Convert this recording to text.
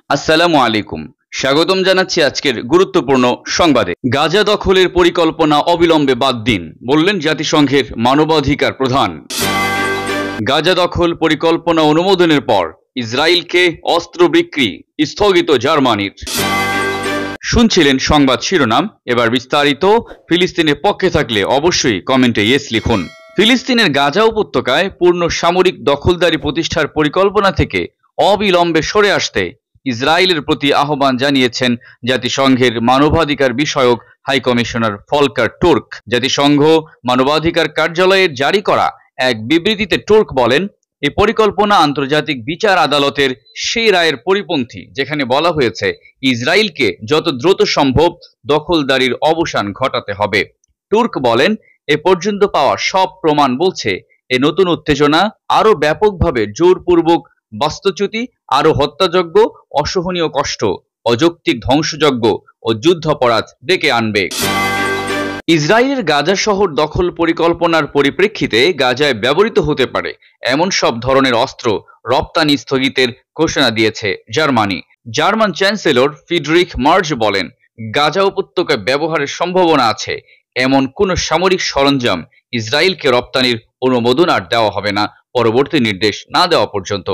আসসালামু আলাইকুম। স্বাগতম জানাচ্ছি আজকের গুরুত্বপূর্ণ সংবাদে। গাজা দখলের পরিকল্পনা অবিলম্বে বাদ দিন, বললেন জাতিসংঘের মানবাধিকার প্রধান। গাজা দখল পরিকল্পনা অনুমোদনের পর ইসরায়েলকে অস্ত্র বিক্রি স্থগিত জার্মানির। শুনছিলেন সংবাদ শিরোনাম, এবার বিস্তারিত। ফিলিস্তিনের পক্ষে থাকলে অবশ্যই কমেন্টে ইয়েস লিখুন। ফিলিস্তিনের গাজা উপত্যকায় পূর্ণ সামরিক দখলদারি প্রতিষ্ঠার পরিকল্পনা থেকে অবিলম্বে সরে আসতে ইসরায়েলের প্রতি আহ্বান জানিয়েছেন জাতিসংঘের মানবাধিকার বিষয়ক হাই কমিশনার ফলকার টুর্ক। জাতিসংঘ মানবাধিকার কার্যালয়ের জারি করা এক বিবৃতিতে টুর্ক বলেন, এই পরিকল্পনা আন্তর্জাতিক বিচার আদালতের সেই রায়ের পরিপন্থী যেখানে বলা হয়েছে ইসরায়েলকে যত দ্রুত সম্ভব দখলদারির অবসান ঘটাতে হবে। টুর্ক বলেন, এ পর্যন্ত পাওয়া সব প্রমাণ বলছে এ নতুন উত্তেজনা আরো ব্যাপকভাবে জোরপূর্বক বাস্তুচ্যুতি, আরো হত্যাযজ্ঞ, অসহনীয় কষ্ট, অযৌক্তিক ধ্বংসযজ্ঞ ও যুদ্ধাপরাধ ডেকে আনবে। ইসরায়েলের গাজা শহর দখল পরিকল্পনার পরিপ্রেক্ষিতে গাজায় ব্যবহৃত হতে পারে এমন সব ধরনের অস্ত্র রপ্তানি স্থগিতের ঘোষণা দিয়েছে Germany. German chancellor Friedrich merge বলেন, গাজা উপত্যকায় ব্যবহারের সম্ভাবনা আছে এমন কোনো সামরিক সরঞ্জাম ইসরায়েলকে রপ্তানির অনুমোদন আর দেওয়া হবে না পরবর্তী নির্দেশ না দেওয়া পর্যন্ত।